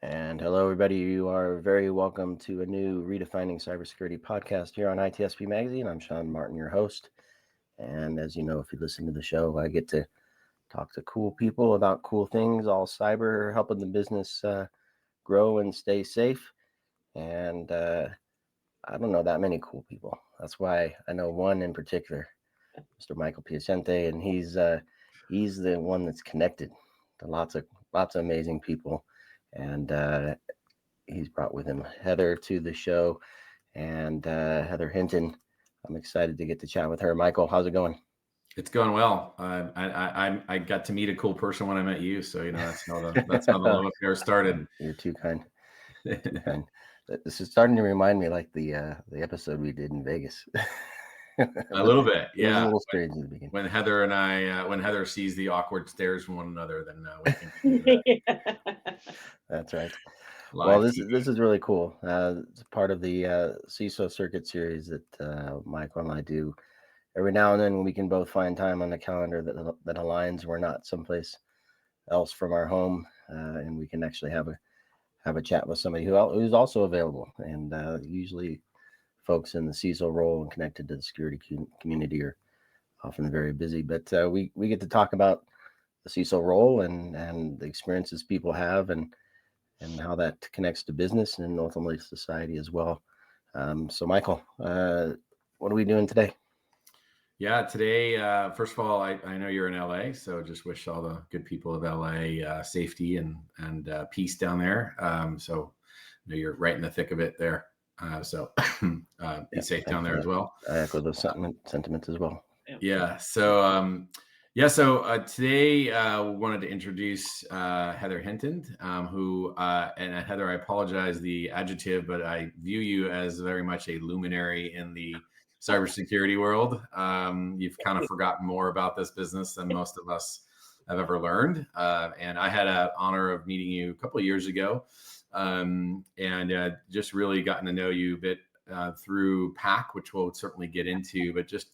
And hello, everybody. You are very welcome to a new Redefining Cybersecurity podcast here on ITSP Magazine. I'm Sean Martin, your host. And as you know, if you listen to the show, I get to talk to cool people about cool things, all cyber, helping the business grow and stay safe. And I don't know that many cool people. That's why I know one in particular, Mr. Michael Piacente, and he's the one that's connected to lots of amazing people. And he's brought with him Heather to the show, and Heather Hinton. I'm excited to get to chat with her. Michael, how's it going? It's going well. I got to meet a cool person when I met you, so that's how the love affair started. You're too kind. Too kind. This is starting to remind me like the episode we did in Vegas. A little bit, yeah. It was a little strange in the beginning. When Heather and I, when Heather sees the awkward stares from one another, then we can do that. That's right. Live well, TV. this is really cool. It's part of the CISO circuit series that Michael and I do. Every now and then we can both find time on the calendar that aligns. We're not someplace else from our home, and we can actually have a chat with somebody who's also available. And usually folks in the CISO role and connected to the security community are often very busy. But we get to talk about the CISO role and the experiences people have and how that connects to business and ultimately society as well. So Michael, what are we doing today? Yeah, today, first of all, I know you're in LA, so just wish all the good people of LA safety and peace down there. So I know you're right in the thick of it there. So be safe down there as well. I echo those sentiments as well. Yeah. So today we wanted to introduce Heather Hinton, who and Heather, I apologize the adjective, but I view you as very much a luminary in the cybersecurity world. You've kind of forgotten more about this business than most of us have ever learned. And I had an honor of meeting you a couple of years ago, and just really gotten to know you a bit through PAC, which we'll certainly get into, but just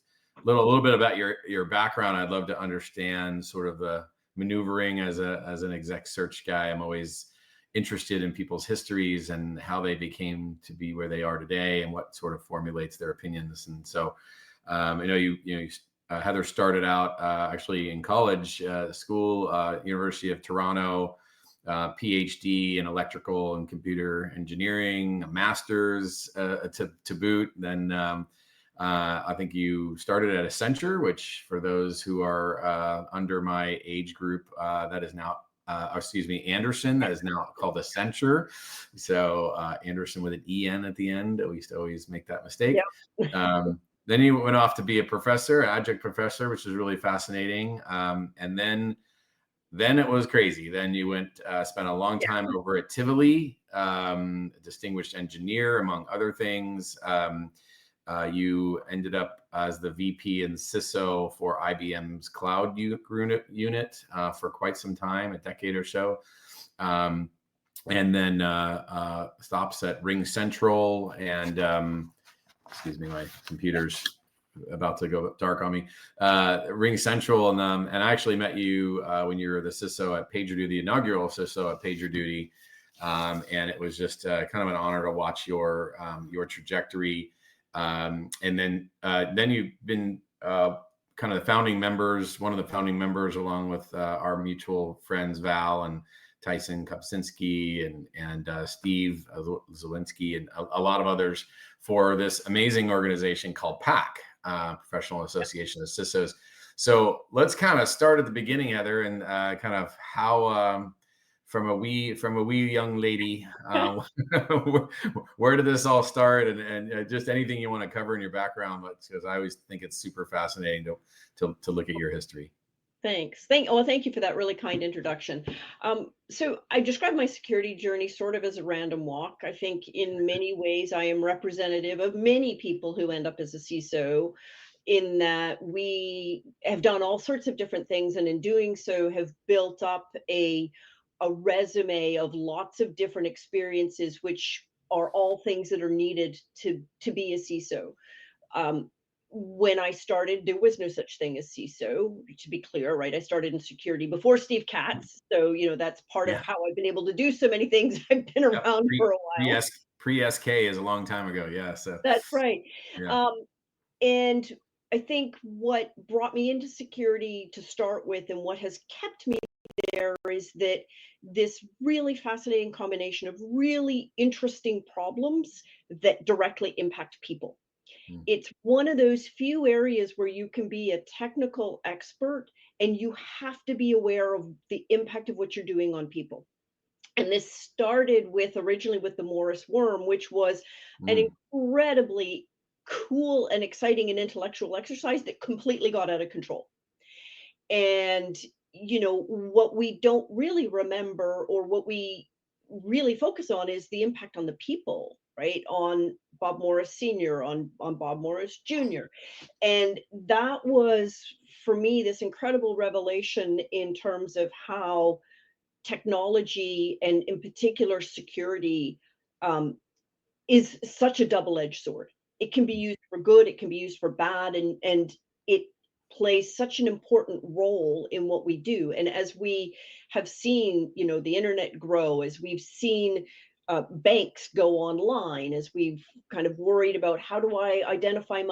a little bit about your background. I'd love to understand sort of the maneuvering as an exec search guy. I'm always interested in people's histories and how they became to be where they are today and what sort of formulates their opinions. And so I know Heather started out actually in college, school, University of Toronto, PhD in electrical and computer engineering, a master's to boot. Then I think you started at Accenture, which for those who are under my age group, that is now, Anderson, that is now called Accenture. So Anderson with an EN at the end. We used to always make that mistake. Yep. Then you went off to be a professor, adjunct professor, which is really fascinating. And then it was crazy. Then you went, spent a long time over at Tivoli, distinguished engineer, among other things. You ended up as the VP and CISO for IBM's Cloud unit for quite some time, a decade or so. And then stops at Ring Central and, excuse me, my computer's about to go dark on me. Ring Central, and I actually met you when you were the CISO at PagerDuty, the inaugural CISO at PagerDuty, and it was just kind of an honor to watch your trajectory. And then you've been kind of the founding members, one of the founding members, along with our mutual friends Val and Tyson Kopczynski and Steve Zielinski and a lot of others for this amazing organization called PAC, Professional Association of CISOs. So let's kind of start at the beginning, Heather, and kind of how from a wee young lady, where did this all start, and just anything you want to cover in your background, because I always think it's super fascinating to look at your history. Thanks. Thank you for that really kind introduction. So I describe my security journey sort of as a random walk. I think in many ways I am representative of many people who end up as a CISO, in that we have done all sorts of different things, and in doing so have built up a resume of lots of different experiences, which are all things that are needed to be a CISO. when I started, there was no such thing as CISO, to be clear, right? I started in security before Steve Katz. So, that's part of Yeah. how I've been able to do so many things. I've been around for a while. Pre SK is a long time ago. Yeah. So That's right. yeah. And I think what brought me into security to start with and what has kept me there is that this really fascinating combination of really interesting problems that directly impact people. Mm. It's one of those few areas where you can be a technical expert and you have to be aware of the impact of what you're doing on people. And this started with originally with the Morris worm, which was an Mm. incredibly cool and exciting and intellectual exercise that completely got out of control. And, what we don't really remember or what we really focus on is the impact on the people, right? On Bob Morris Sr., on Bob Morris Jr. And that was, for me, this incredible revelation in terms of how technology and in particular security is such a double-edged sword. It can be used for good, it can be used for bad, and it plays such an important role in what we do. And as we have seen, the internet grow, as we've seen banks go online, as we've kind of worried about how do I identify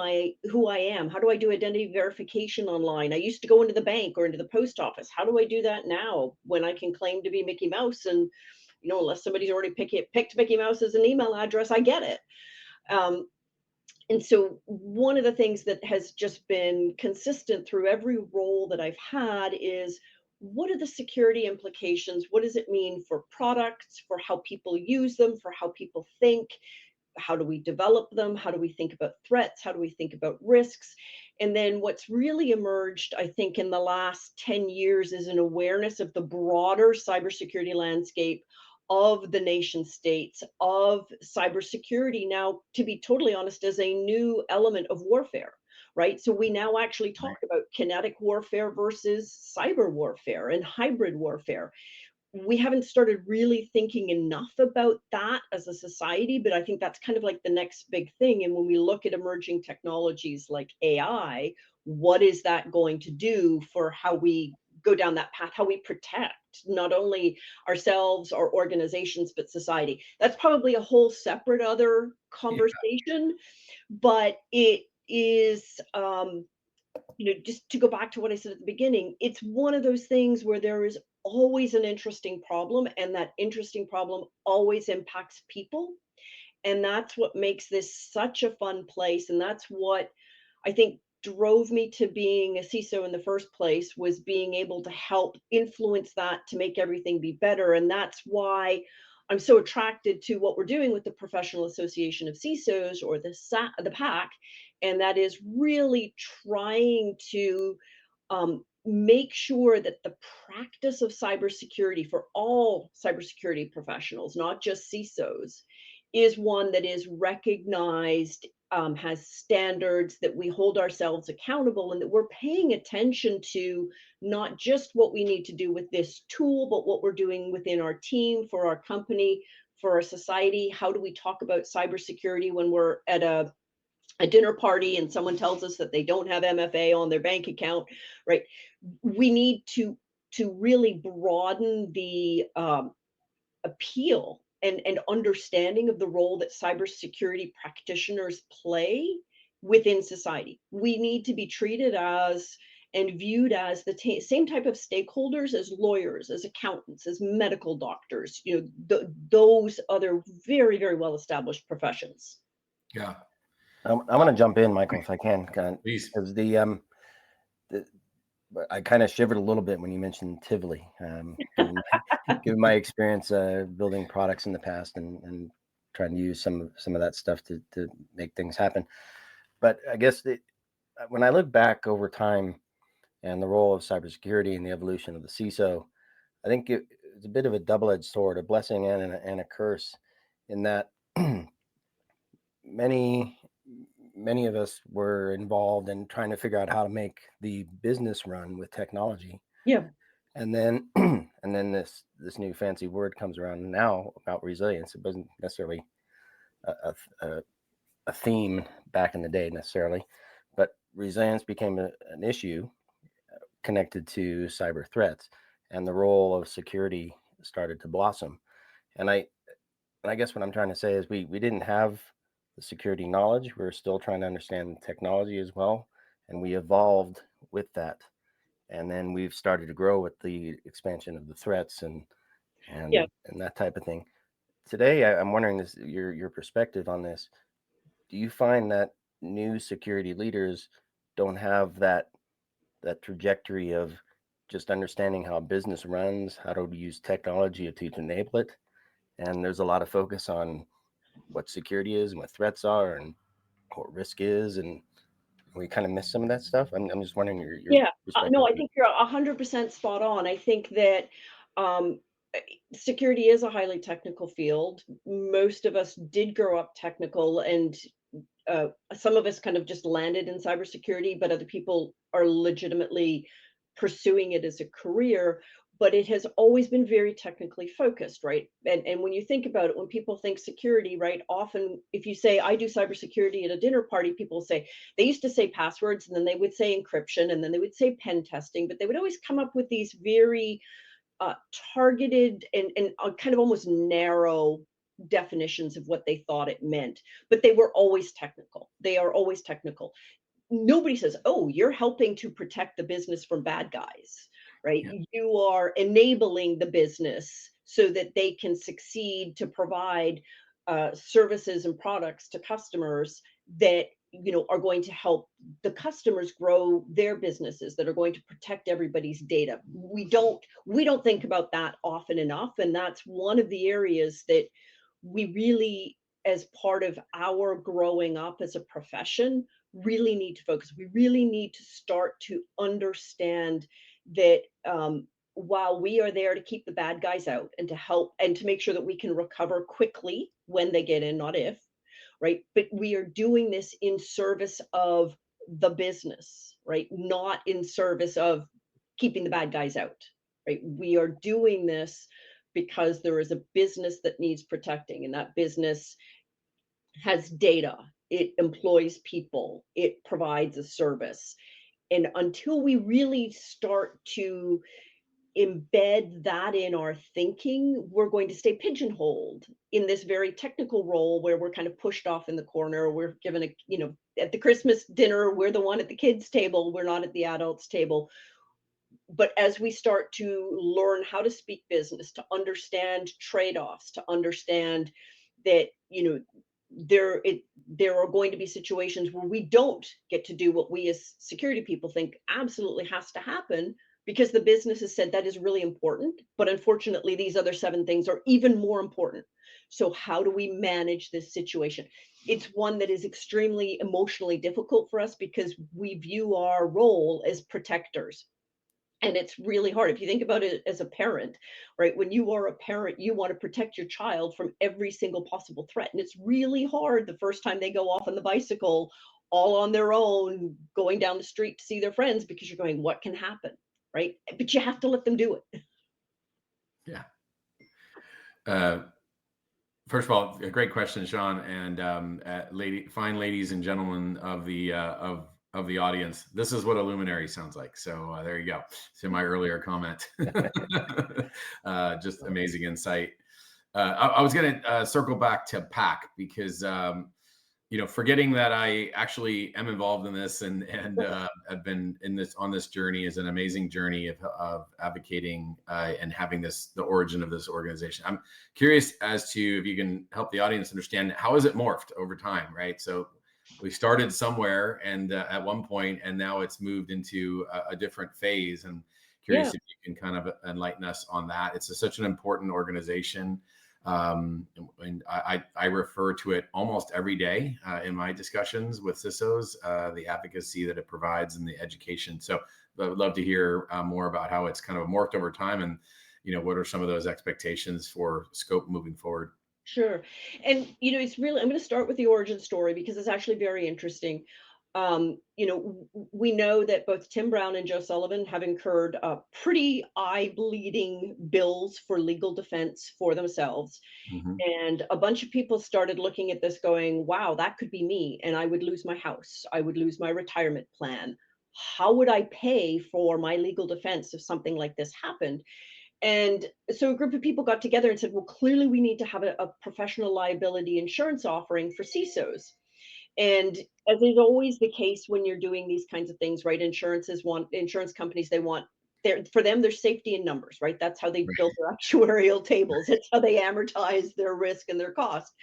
who I am? How do I do identity verification online? I used to go into the bank or into the post office. How do I do that now when I can claim to be Mickey Mouse and unless somebody's already picked Mickey Mouse as an email address, I get it. Um, and so one of the things that has just been consistent through every role that I've had is what are the security implications? What does it mean for products, for how people use them, for how people think? How do we develop them? How do we think about threats? How do we think about risks? And then what's really emerged, I think, in the last 10 years is an awareness of the broader cybersecurity landscape of the nation states, of cybersecurity now, to be totally honest, as a new element of warfare, right? So we now actually talk about kinetic warfare versus cyber warfare and hybrid warfare. We haven't started really thinking enough about that as a society, but I think that's kind of like the next big thing. And when we look at emerging technologies like AI, what is that going to do for how we go down that path, how we protect not only ourselves, our organizations, but society? That's probably a whole separate other conversation, but it is, just to go back to what I said at the beginning, it's one of those things where there is always an interesting problem, and that interesting problem always impacts people. And that's what makes this such a fun place. And that's what I think drove me to being a CISO in the first place, was being able to help influence that to make everything be better. And that's why I'm so attracted to what we're doing with the Professional Association of CISOs, or the PAC, and that is really trying to make sure that the practice of cybersecurity for all cybersecurity professionals, not just CISOs, is one that is recognized, has standards, that we hold ourselves accountable, and that we're paying attention to not just what we need to do with this tool, but what we're doing within our team, for our company, for our society. How do we talk about cybersecurity when we're at a dinner party and someone tells us that they don't have MFA on their bank account, right? We need to really broaden the appeal and understanding of the role that cybersecurity practitioners play within society. We need to be treated as and viewed as the same type of stakeholders as lawyers, as accountants, as medical doctors, those other very, very well established professions. Yeah. I'm going to jump in, Michael, if I can. Please. Because I kind of shivered a little bit when you mentioned Tivoli, given my experience building products in the past and trying to use some of that stuff to make things happen. But I guess when I look back over time and the role of cybersecurity and the evolution of the CISO, I think it's a bit of a double-edged sword, a blessing and a curse, in that many of us were involved in trying to figure out how to make the business run with technology. Yeah. And then this new fancy word comes around now about resilience. It wasn't necessarily a theme back in the day necessarily, but resilience became an issue connected to cyber threats, and the role of security started to blossom. And I guess what I'm trying to say is we didn't have the security knowledge. We're still trying to understand technology as well, and we evolved with that. And then we've started to grow with the expansion of the threats Yeah. and that type of thing. Today, I'm wondering your perspective on this. Do you find that new security leaders don't have that trajectory of just understanding how business runs, how to use technology to enable it? And there's a lot of focus on what security is and what threats are and what risk is, and we kind of miss some of that stuff. I'm just wondering your Yeah. perspective No, I on it. think you're 100% spot on. I think that um, security is a highly technical field. Most of us did grow up technical, and some of us kind of just landed in cybersecurity, but other people are legitimately pursuing it as a career. But it has always been very technically focused, right? And when you think about it, when people think security, right, often if you say I do cybersecurity at a dinner party, people say they used to say passwords, and then they would say encryption, and then they would say pen testing, but they would always come up with these very targeted and kind of almost narrow definitions of what they thought it meant, but they were always technical. They are always technical. Nobody says, "Oh, you're helping to protect the business from bad guys," right? Yeah. You are enabling the business so that they can succeed to provide services and products to customers that are going to help the customers grow their businesses, that are going to protect everybody's data. We don't think about that often enough, and that's one of the areas that we really, as part of our growing up as a profession, really need to focus. We really need to start to understand that while we are there to keep the bad guys out and to help and to make sure that we can recover quickly when they get in, not if, right? But we are doing this in service of the business, right? Not in service of keeping the bad guys out, right? We are doing this because there is a business that needs protecting, and that business has data, it employs people, it provides a service. And until we really start to embed that in our thinking, we're going to stay pigeonholed in this very technical role where we're kind of pushed off in the corner. We're given at the Christmas dinner, we're the one at the kids' table, we're not at the adults' table. But as we start to learn how to speak business, to understand trade-offs, to understand that, there are going to be situations where we don't get to do what we as security people think absolutely has to happen because the business has said that is really important. But unfortunately, these other 7 things are even more important. So how do we manage this situation? It's one that is extremely emotionally difficult for us because we view our role as protectors. And it's really hard. If you think about it as a parent, right? When you are a parent, you want to protect your child from every single possible threat. And it's really hard the first time they go off on the bicycle all on their own, going down the street to see their friends because you're going, what can happen? Right? But you have to let them do it. Yeah. First of all, a great question, Sean, and fine ladies and gentlemen of the audience. This is what a luminary sounds like. So there you go. To my earlier comment, just amazing insight. I was going to circle back to PAC because forgetting that I actually am involved in this and have been on this journey is an amazing journey of advocating and having the origin of this organization. I'm curious as to if you can help the audience understand how has it morphed over time, right? So we started somewhere and at one point, and now it's moved into a different phase. And curious if you can kind of enlighten us on that. It's such an important organization. And I refer to it almost every day in my discussions with CISOs, the advocacy that it provides and the education. So I would love to hear more about how it's kind of morphed over time and, what are some of those expectations for scope moving forward? Sure. And, it's really, I'm going to start with the origin story because it's actually very interesting. We know that both Tim Brown and Joe Sullivan have incurred pretty eye-bleeding bills for legal defense for themselves. Mhm. And a bunch of people started looking at this going, wow, that could be me. And I would lose my house. I would lose my retirement plan. How would I pay for my legal defense if something like this happened? And so a group of people got together and said, well, clearly we need to have a professional liability insurance offering for CISOs. And as is always the case when you're doing these kinds of things, right? Insurance companies, they want for them, there's safety in numbers, right? That's how they built their actuarial tables. It's how they amortize their risk and their cost.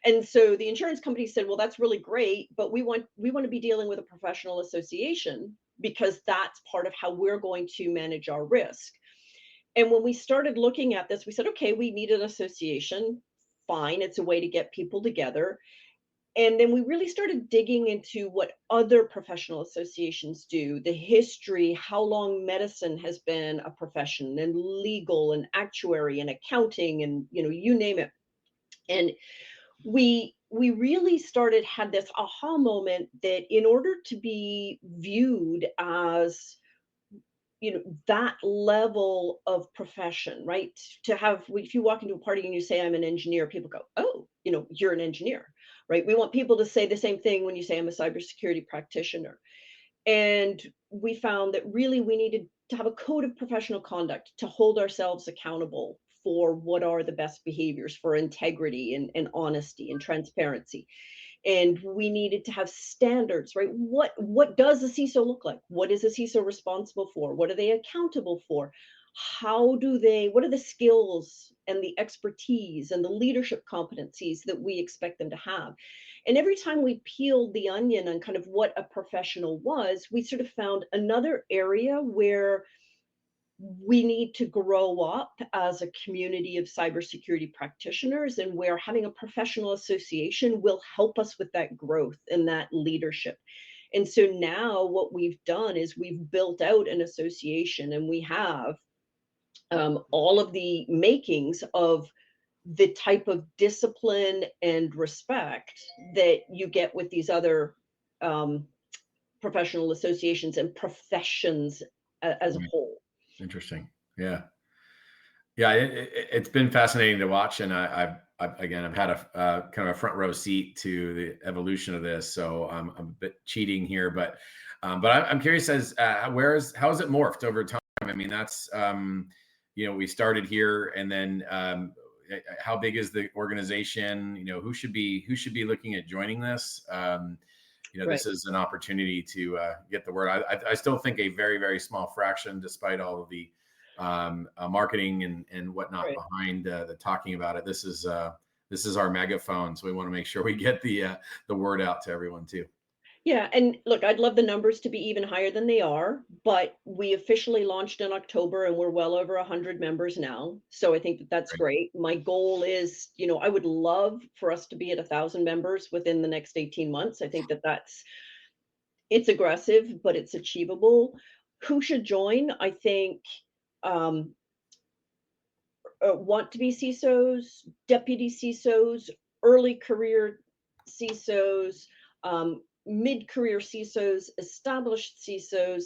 And so the insurance company said, well, that's really great, but we want to be dealing with a professional association because that's part of how we're going to manage our risk. And when we started looking at this, we said, okay, we need an association. Fine, it's a way to get people together. And then we really started digging into what other professional associations do, the history, how long medicine has been a profession, and legal and actuary and accounting and you name it. And we really had this aha moment that in order to be viewed as that level of profession, right? To have, if you walk into a party and you say, I'm an engineer, people go, oh, you're an engineer, right? We want people to say the same thing when you say, I'm a cybersecurity practitioner. And we found that really we needed to have a code of professional conduct to hold ourselves accountable for what are the best behaviors for integrity and honesty and transparency. And we needed to have standards, right? What does a CISO look like? What is a CISO responsible for? What are they accountable for? What are the skills and the expertise and the leadership competencies that we expect them to have? And every time we peeled the onion on kind of what a professional was, we sort of found another area where we need to grow up as a community of cybersecurity practitioners, and where having a professional association will help us with that growth and that leadership. And so now what we've done is we've built out an association, and we have all of the makings of the type of discipline and respect that you get with these other um, professional associations and professions as a Right. whole. Interesting. Yeah. Yeah, it's been fascinating to watch, and again, I've had a kind of a front row seat to the evolution of this. So I'm a bit cheating here, but I'm curious as how has it morphed over time? I mean, that's we started here, and then how big is the organization? Who should be looking at joining this? Right. This is an opportunity to get the word. I still think a very, very small fraction, despite all of the marketing and whatnot Right. behind the talking about it. This is our megaphone, so we want to make sure we get the word out to everyone too. Yeah, and look, I'd love the numbers to be even higher than they are, but we officially launched in October and we're well over 100 members now. So I think that that's great. My goal is, I would love for us to be at 1,000 members within the next 18 months. I think that it's aggressive, but it's achievable. Who should join? I think um, want to be CISOs, deputy CISOs, early career CISOs, mid-career CISOs, established CISOs,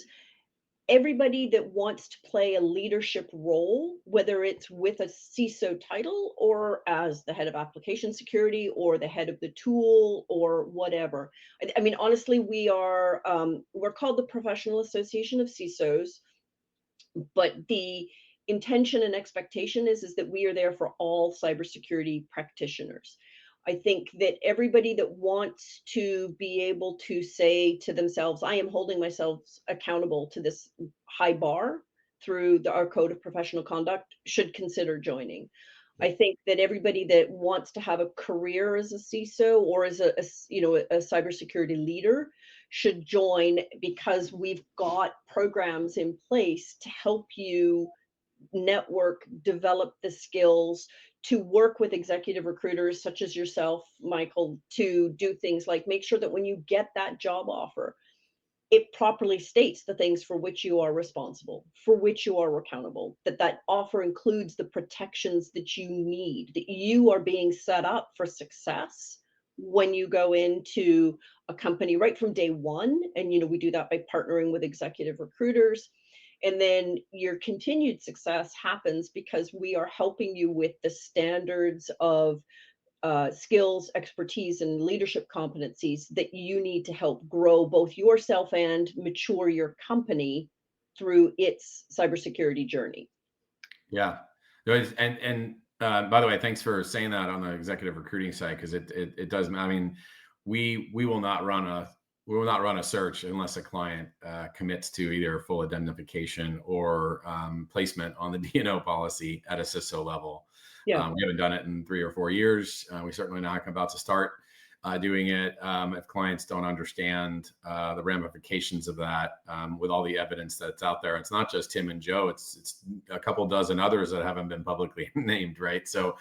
everybody that wants to play a leadership role, whether it's with a CISO title or as the head of application security or the head of the tool or whatever. I mean, honestly, we're called the Professional Association of CISOs, but the intention and expectation is that we are there for all cybersecurity practitioners. I think that everybody that wants to be able to say to themselves, I am holding myself accountable to this high bar through our code of professional conduct should consider joining. I think that everybody that wants to have a career as a CISO or as a cybersecurity leader should join, because we've got programs in place to help you network, develop the skills to work with executive recruiters such as yourself, Michael, to do things like make sure that when you get that job offer, it properly states the things for which you are responsible, for which you are accountable, that offer includes the protections that you need, that you are being set up for success when you go into a company right from day one. And, we do that by partnering with executive recruiters. And then your continued success happens because we are helping you with the standards of skills, expertise, and leadership competencies that you need to help grow both yourself and mature your company through its cybersecurity journey. Yeah. And by the way, thanks for saying that on the executive recruiting side, because it does. I mean, we will not run a search unless a client commits to either full indemnification or placement on the D&O policy at a CISO level. Yeah. We haven't done it in 3 or 4 years. We certainly not about to start doing it if clients don't understand the ramifications of that with all the evidence that's out there. It's not just Tim and Joe. It's a couple dozen others that haven't been publicly named, right? So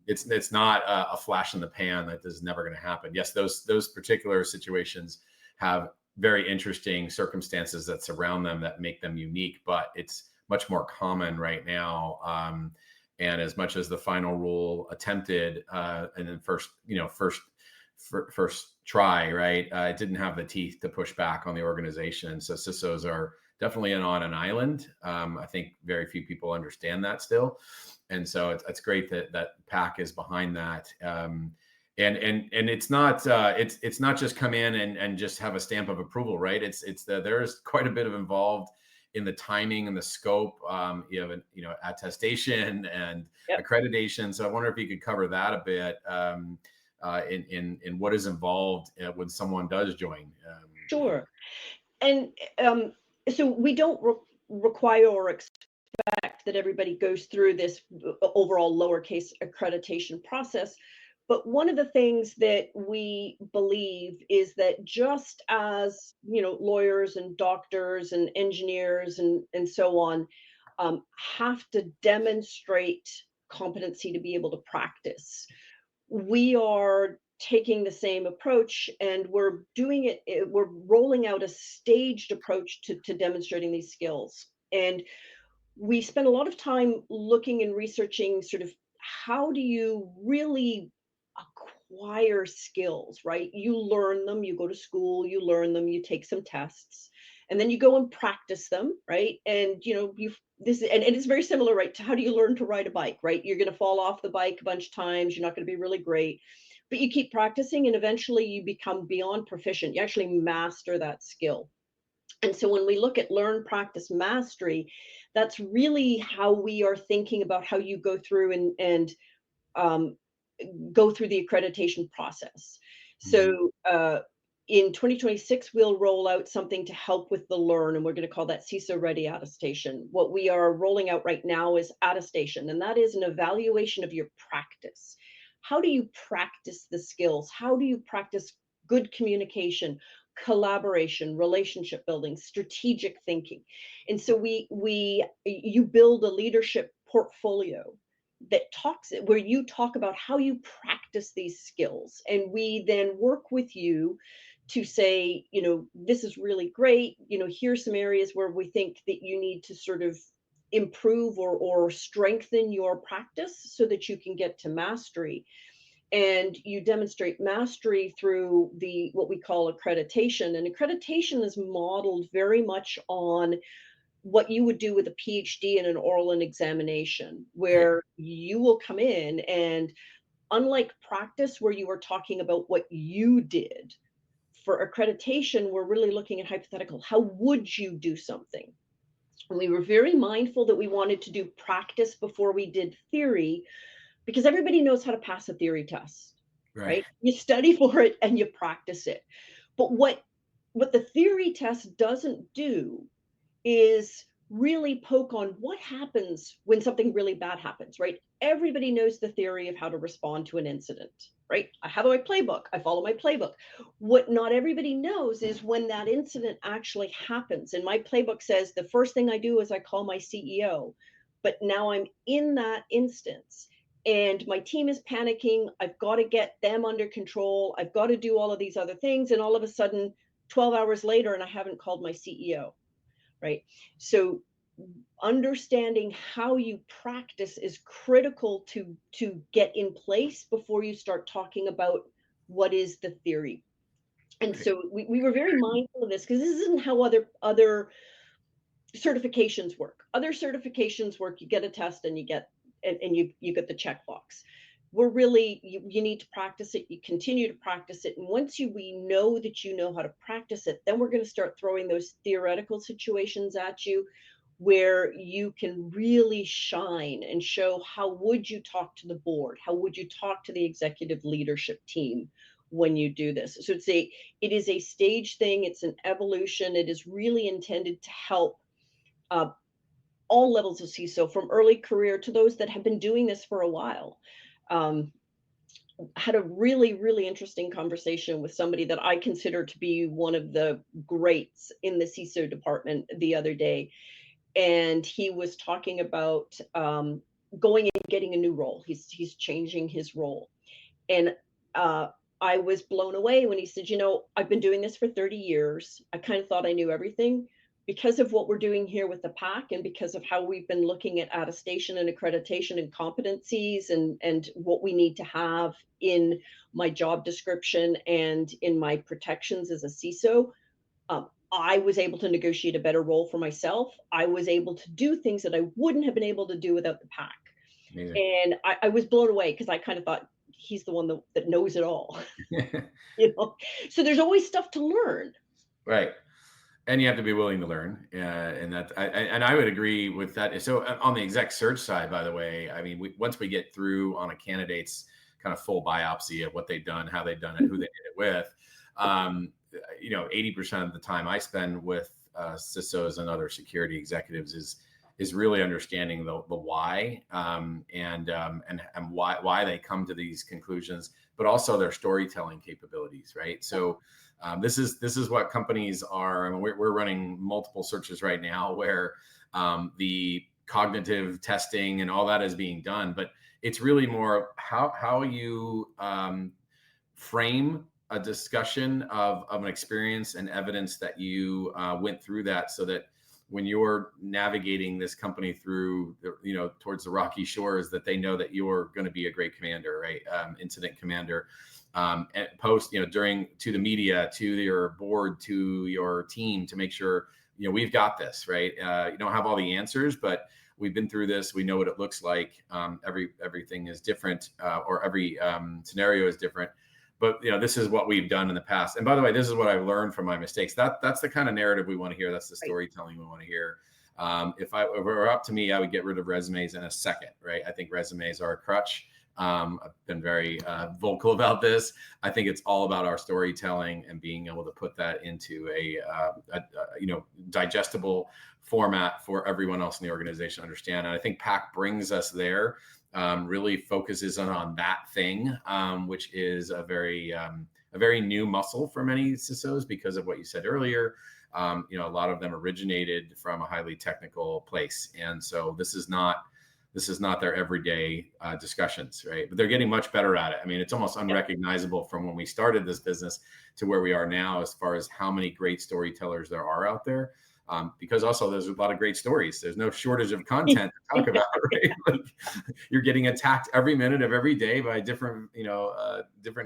it's not a flash in the pan that is never going to happen. Yes, those particular situations have very interesting circumstances that surround them that make them unique, but it's much more common right now. And as much as the final rule attempted and then first try, right? It didn't have the teeth to push back on the organization. So CISOs are definitely on an island. I think very few people understand that still. And so it's great that PAC is behind that. And it's not just come in and just have a stamp of approval, right? There's quite a bit of involved in the timing and the scope. You have attestation and accreditation. So I wonder if you could cover that a bit. In what is involved when someone does join. Sure. And so we don't require or expect that everybody goes through this overall lowercase accreditation process. But one of the things that we believe is that just as, lawyers and doctors and engineers and so on have to demonstrate competency to be able to practice, we are taking the same approach, and we're doing it. We're rolling out a staged approach to demonstrating these skills. And we spend a lot of time looking and researching sort of how do you really acquire skills, right? You learn them, you go to school, you learn them, you take some tests, and then you go and practice them, right? And and it's very similar, right, to how do you learn to ride a bike, right? You're going to fall off the bike a bunch of times, you're not going to be really great, but you keep practicing and eventually you become beyond proficient. You actually master that skill. And so when we look at learn, practice, mastery, that's really how we are thinking about how you go through and go through the accreditation process. So in 2026, we'll roll out something to help with the learn, and we're going to call that CISO Ready Attestation. What we are rolling out right now is attestation, and that is an evaluation of your practice. How do you practice the skills? How do you practice good communication, collaboration, relationship building, strategic thinking? And so you build a leadership portfolio where you talk about how you practice these skills, and we then work with you to say, this is really great, here's some areas where we think that you need to sort of improve or strengthen your practice so that you can get to mastery. And you demonstrate mastery through what we call accreditation. And accreditation is modeled very much on what you would do with a PhD in an oral examination, where you will come in and, unlike practice where you are talking about what you did, for accreditation, we're really looking at hypothetical. How would you do something? And we were very mindful that we wanted to do practice before we did theory, because everybody knows how to pass a theory test, right? You study for it and you practice it. But what the theory test doesn't do is really poke on what happens when something really bad happens, right? Everybody knows the theory of how to respond to an incident, right? I have my playbook. I follow my playbook. What not everybody knows is when that incident actually happens. And my playbook says the first thing I do is I call my CEO. But now I'm in that instance and my team is panicking. I've got to get them under control. I've got to do all of these other things. And all of a sudden, 12 hours later, and I haven't called my CEO. Right. So understanding how you practice is critical to get in place before you start talking about what is the theory. And Right. so we were very mindful of this, because this isn't how other certifications work. Other certifications work, you get a test and you get the checkbox. We're really, you need to practice it, you continue to practice it. And once we know that you know how to practice it, then we're going to start throwing those theoretical situations at you where you can really shine and show how would you talk to the board, how would you talk to the executive leadership team when you do this. So it is a stage thing, it's an evolution, it is really intended to help uh, all levels of CISO, from early career to those that have been doing this for a while. Um, had a really, really interesting conversation with somebody that I consider to be one of the greats in the CISO department the other day. And he was talking about going and getting a new role. He's changing his role. And I was blown away when he said, I've been doing this for 30 years. I kind of thought I knew everything. Because of what we're doing here with the PAC, and because of how we've been looking at attestation and accreditation and competencies and what we need to have in my job description and in my protections as a CISO, I was able to negotiate a better role for myself. I was able to do things that I wouldn't have been able to do without the PAC. Amazing. And I was blown away, because I kind of thought he's the one that knows it all. So there's always stuff to learn. Right. And you have to be willing to learn, and I would agree with that. So on the exec search side, by the way, I mean, once we get through on a candidate's kind of full biopsy of what they've done, how they've done it, who they did it with, 80% of the time I spend with CISOs and other security executives is really understanding the why, and why they come to these conclusions, but also their storytelling capabilities, right? So this is what companies are. I mean, we're running multiple searches right now where the cognitive testing and all that is being done, but it's really more how you frame a discussion of an experience and evidence that you went through that, so that when you're navigating this company through, towards the rocky shores, that they know that you're going to be a great commander, right? Incident commander. And post, during, to the media, to your board, to your team, to make sure, we've got this, right? You don't have all the answers, but we've been through this. We know what it looks like. Everything is different, or every scenario is different. But this is what we've done in the past. And by the way, this is what I've learned from my mistakes. That's the kind of narrative we want to hear. That's the storytelling we want to hear. If it were up to me, I would get rid of resumes in a second, right? I think resumes are a crutch. I've been very vocal about this. I think it's all about our storytelling and being able to put that into a digestible format for everyone else in the organization to understand. And I think PAC brings us there. Really focuses on that thing, which is a very new muscle for many CISOs because of what you said earlier. A lot of them originated from a highly technical place, and so this is not their everyday discussions, right? But they're getting much better at it. I mean, it's almost unrecognizable from when we started this business to where we are now, as far as how many great storytellers there are out there. Because also there's a lot of great stories. There's no shortage of content to talk about, right? Like, you're getting attacked every minute of every day by different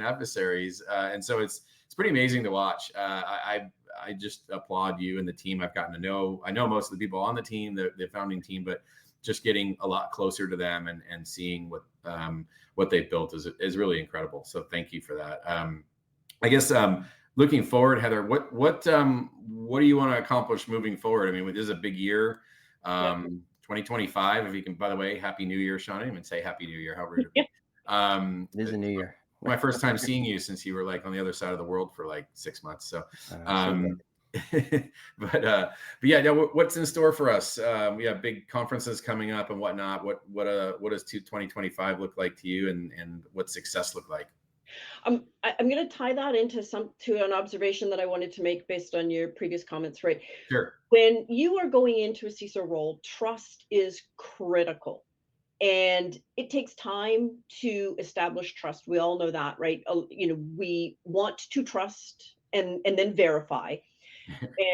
adversaries, and so it's pretty amazing to watch. I just applaud you and the team. I've gotten to know. I know most of the people on the team, the founding team, but just getting a lot closer to them and seeing what they've built is really incredible. So thank you for that. I guess. Looking forward, Heather, what do you want to accomplish moving forward? I mean, this is a big year, 2025. If you can, by the way, Happy New Year, Sean. I didn't even say Happy New Year. How rude. It is a new year. My first time seeing you since you were like on the other side of the world for like 6 months. So, but yeah, what's in store for us? We have big conferences coming up and whatnot. What does 2025 look like to you, and what success look like? I'm going to tie that to an observation that I wanted to make based on your previous comments, right? Sure. When you are going into a CISO role, trust is critical. And it takes time to establish trust. We all know that, right? We want to trust and then verify.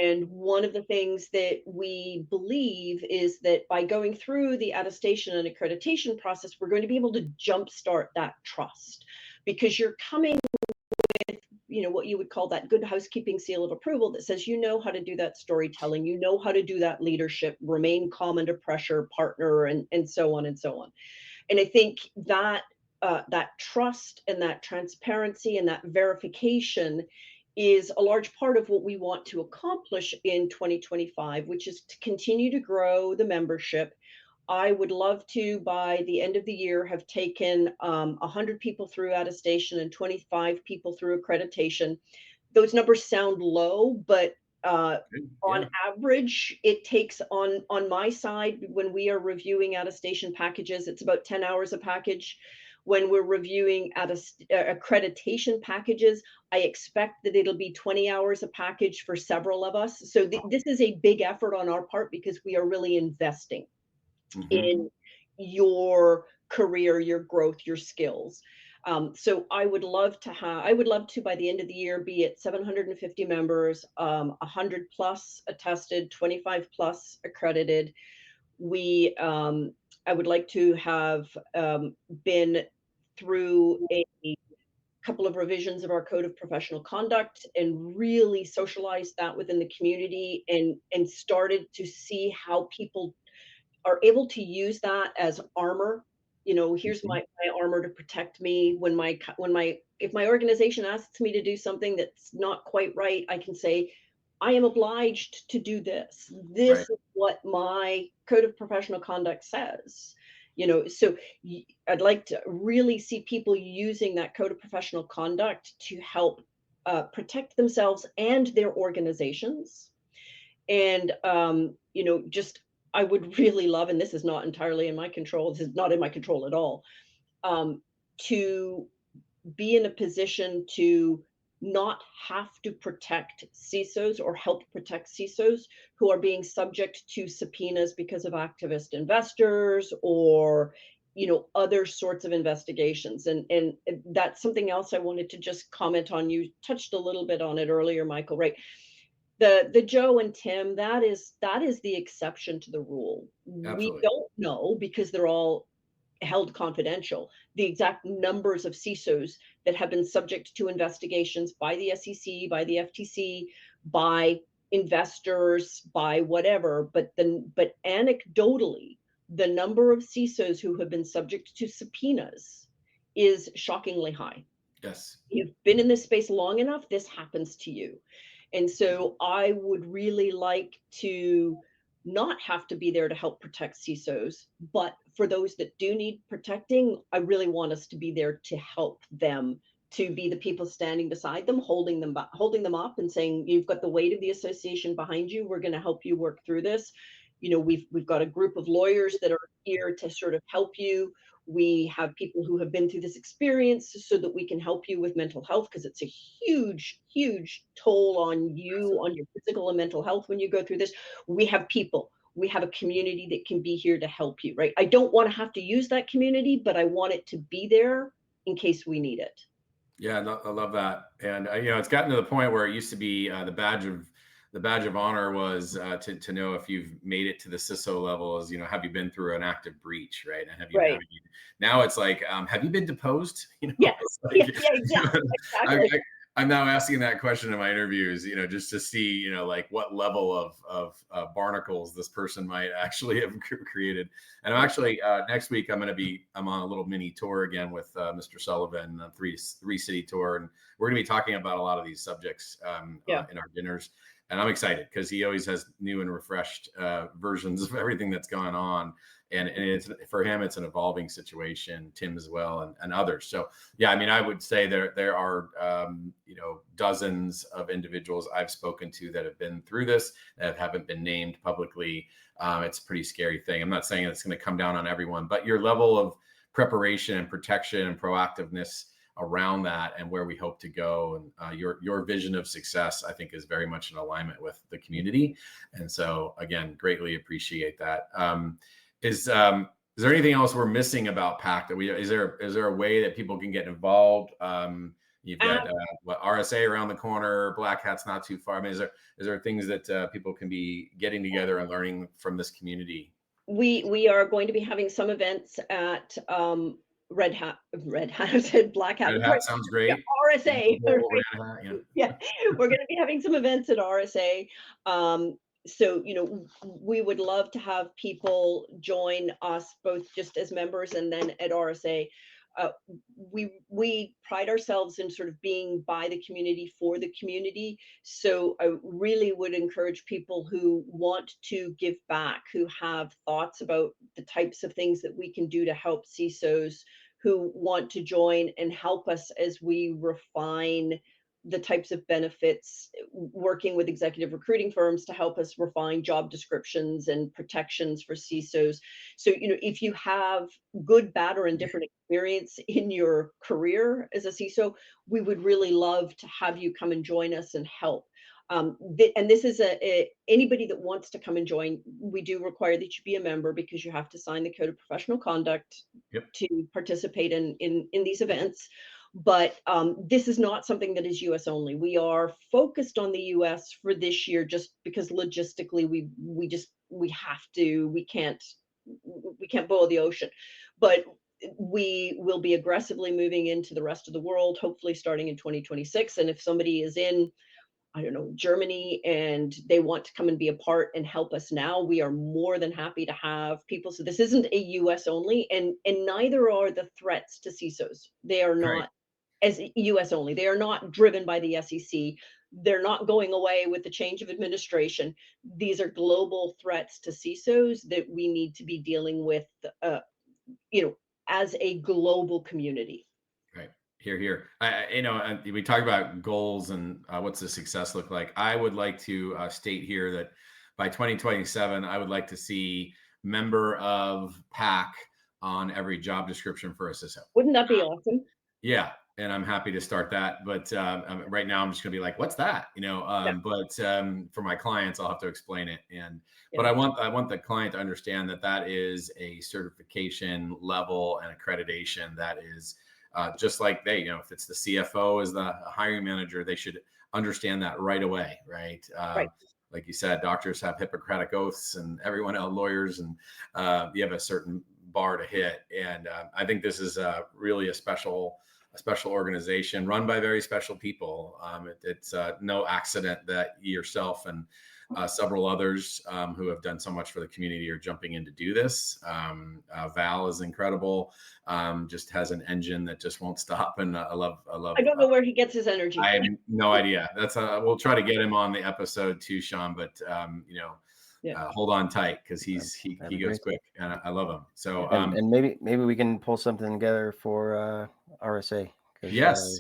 And one of the things that we believe is that by going through the attestation and accreditation process, we're going to be able to jumpstart that trust, because you're coming what you would call that good housekeeping seal of approval that says, how to do that storytelling, how to do that leadership, remain calm under pressure, partner, and so on and so on. And I think that that trust and that transparency and that verification is a large part of what we want to accomplish in 2025, which is to continue to grow the membership. I would love to, by the end of the year, have taken 100 people through attestation and 25 people through accreditation. Those numbers sound low, but on average, it takes on my side, when we are reviewing attestation packages, it's about 10 hours a package. When we're reviewing accreditation packages, I expect that it'll be 20 hours a package for several of us. So this is a big effort on our part because we are really investing in your career, your growth, your skills. So I would love to, by the end of the year, be at 750 members, 100 plus attested, 25 plus accredited. I would like to have been through a couple of revisions of our code of professional conduct and really socialized that within the community and started to see how people are able to use that as armor. Here's my armor to protect me if my organization asks me to do something that's not quite right, I can say, I am obliged to do this. This is what my code of professional conduct says. So I'd like to really see people using that code of professional conduct to help protect themselves and their organizations. And, I would really love, and this is not entirely in my control, this is not in my control at all, to be in a position to not have to protect CISOs or help protect CISOs who are being subject to subpoenas because of activist investors or, other sorts of investigations. And that's something else I wanted to just comment on. You touched a little bit on it earlier, Michael, right? The Joe and Tim, that is the exception to the rule. Absolutely. We don't know, because they're all held confidential, the exact numbers of CISOs that have been subject to investigations by the SEC, by the FTC, by investors, by whatever. But anecdotally, the number of CISOs who have been subject to subpoenas is shockingly high. Yes. You've been in this space long enough, this happens to you. And so I would really like to not have to be there to help protect CISOs, but for those that do need protecting, I really want us to be there to help them, to be the people standing beside them, holding them up and saying, you've got the weight of the association behind you. We're going to help you work through this. We've got a group of lawyers that are here to sort of help you. We have people who have been through this experience so that we can help you with mental health, because it's a huge, huge toll on you, on your physical and mental health when you go through this. We have a community that can be here to help you, right? I don't want to have to use that community, but I want it to be there in case we need it. Yeah, I love that. And, it's gotten to the point where it used to be the badge of honor was to know if you've made it to the CISO level is, have you been through an active breach, right? And have you now it's like, have you been deposed? Yes. Like, yeah, exactly. I'm now asking that question in my interviews, just to see, like what level of barnacles this person might actually have created. And I'm actually next week I'm on a little mini tour again with Mr. Sullivan, a three city tour, and we're going to be talking about a lot of these subjects in our dinners. And I'm excited because he always has new and refreshed versions of everything that's gone on. And it's, for him, it's an evolving situation, Tim as well, and others. So, yeah, I would say there are, dozens of individuals I've spoken to that have been through this, that haven't been named publicly. It's a pretty scary thing. I'm not saying it's going to come down on everyone, but your level of preparation and protection and proactiveness around that and where we hope to go, and your vision of success, I think, is very much in alignment with the community. And so, again, greatly appreciate that. Is there anything else we're missing about PAC? Is there a way that people can get involved? You've got RSA around the corner, Black Hat's not too far. Is there things that people can be getting together and learning from this community? We are going to be having some events at Red Hat. I said Black Hat. Red Hat sounds great. Yeah, RSA. We're Right? gonna have, Yeah, we're going to be having some events at RSA. So, we would love to have people join us both just as members and then at RSA. Uh, we pride ourselves in sort of being by the community for the community. So I really would encourage people who want to give back, who have thoughts about the types of things that we can do to help CISOs, who want to join and help us as we refine the types of benefits, working with executive recruiting firms to help us refine job descriptions and protections for CISOs. So, if you have good, bad, or indifferent experience in your career as a CISO, we would really love to have you come and join us and help. And this is anybody that wants to come and join. We do require that you be a member because you have to sign the code of professional conduct Yep. to participate in these events. But this is not something that is US only. We are focused on the US for this year just because logistically we can't boil the ocean. But we will be aggressively moving into the rest of the world, hopefully starting in 2026. And if somebody is in, I don't know, Germany, and they want to come and be a part and help us now, we are more than happy to have people. So this isn't a US only, and neither are the threats to CISOs. They are Right. not as US only. They are not driven by the SEC. They're not going away with the change of administration. These are global threats to CISOs that we need to be dealing with, as a global community. Right. Here. We talk about goals and what's the success look like. I would like to state here that by 2027, I would like to see member of PAC on every job description for a CISO. Wouldn't that be awesome? Yeah. And I'm happy to start that. But right now I'm just going to be like, what's that? But for my clients, I'll have to explain it. But I want the client to understand that is a certification level and accreditation that is just like if it's the CFO as the hiring manager, they should understand that right away. Right. Right. Like you said, doctors have Hippocratic oaths and everyone else, lawyers, and you have a certain bar to hit. And I think this is really a special organization run by very special people. It's no accident that yourself and several others who have done so much for the community are jumping in to do this. Val is incredible. Just has an engine that just won't stop. And I love. I don't know where he gets his energy. I have no idea. That's we'll try to get him on the episode too, Sean. But hold on tight because he goes quick, and I love him. So and maybe we can pull something together for RSA. Yes,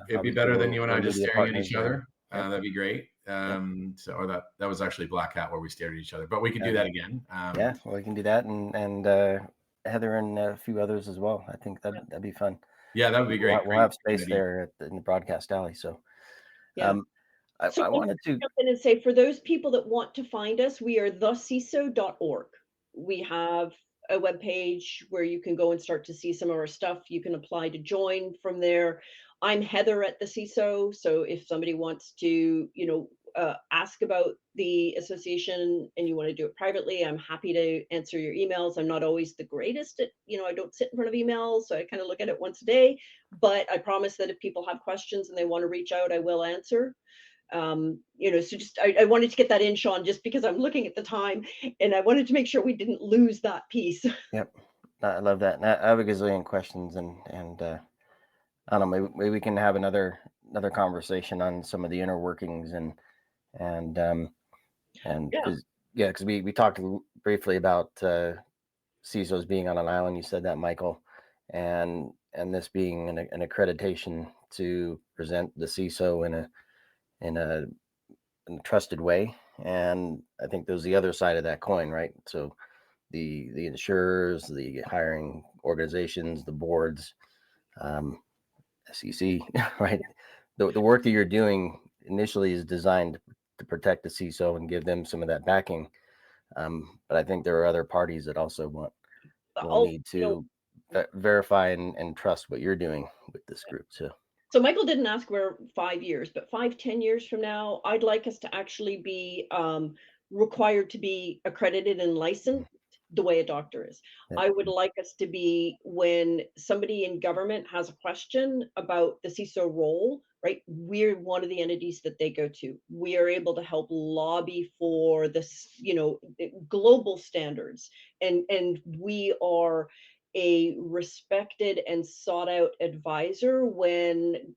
it'd be better than you and I just staring at each other. Yep. That'd be great. Or that was actually Black Hat where we stared at each other, but we could do that again. We can do that, and Heather and a few others as well. I think that'd be fun. Yeah, that would be great. We'll have space there in the broadcast alley. So, I wanted to jump in and say, for those people that want to find us, we are theciso.org. We have a webpage where you can go and start to see some of our stuff. You can apply to join from there. I'm Heather at the CISO. So if somebody wants to, ask about the association and you want to do it privately, I'm happy to answer your emails. I'm not always the greatest at, I don't sit in front of emails. So I kind of look at it once a day, but I promise that if people have questions and they want to reach out, I will answer. So just, I wanted to get that in, Sean, just because I'm looking at the time and I wanted to make sure we didn't lose that piece. Yep. I love that. And I have a gazillion questions and I don't know, maybe we can have another conversation on some of the inner workings and because we talked briefly about CISOs being on an island. You said that, Michael, and this being an accreditation to present the CISO in a trusted way. And I think there's the other side of that coin, right? So the insurers, the hiring organizations, the boards, SEC, right? The work that you're doing initially is designed to protect the CISO and give them some of that backing. But I think there are other parties that also will need to verify and trust what you're doing with this group. So Michael didn't ask where 5 years, but 5-10 years from now, I'd like us to actually be required to be accredited and licensed the way a doctor is. Yeah. I would like us to be when somebody in government has a question about the CISO role, right? We're one of the entities that they go to. We are able to help lobby for this, global standards, and we are a respected and sought out advisor when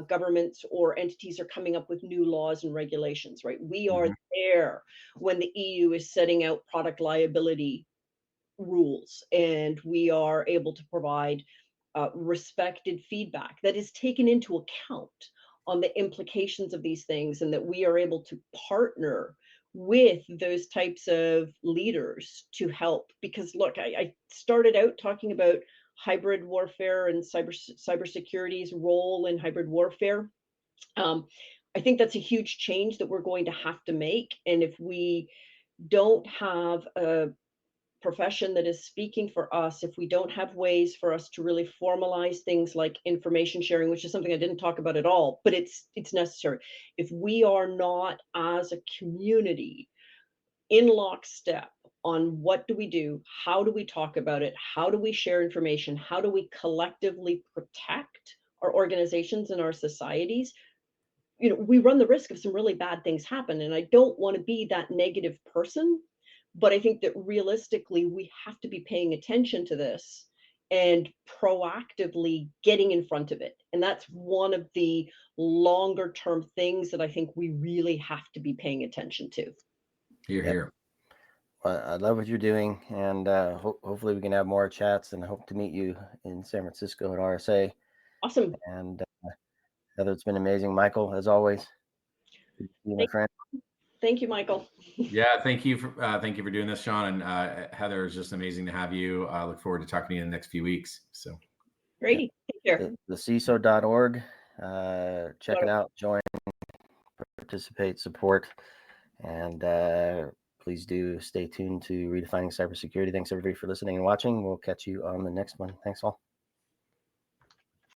governments or entities are coming up with new laws and regulations, right? We are Mhm. there when the EU is setting out product liability rules, and we are able to provide respected feedback that is taken into account on the implications of these things, and that we are able to partner with those types of leaders to help. Because look, I started out talking about hybrid warfare and cybersecurity's role in hybrid warfare. um, I think that's a huge change that we're going to have to make, and if we don't have a profession that is speaking for us, if we don't have ways for us to really formalize things like information sharing, which is something I didn't talk about at all, but it's necessary. If we are not as a community in lockstep on what do we do, how do we talk about it, how do we share information, how do we collectively protect our organizations and our societies, we run the risk of some really bad things happen. And I don't want to be that negative person, but I think that realistically, we have to be paying attention to this and proactively getting in front of it. And that's one of the longer term things that I think we really have to be paying attention to. Here, Yep. here. Well, I love what you're doing, and hopefully we can have more chats, and I hope to meet you in San Francisco at RSA. Awesome. And Heather, it's been amazing. Michael, as always, good to see you, my friend. Thank you, Michael. Yeah, thank you for doing this, Sean. And Heather, it's just amazing to have you. I look forward to talking to you in the next few weeks. So Great. Take care. The CISO.org. Check it out. Join, participate, support, and please do stay tuned to Redefining Cybersecurity. Thanks everybody for listening and watching. We'll catch you on the next one. Thanks all.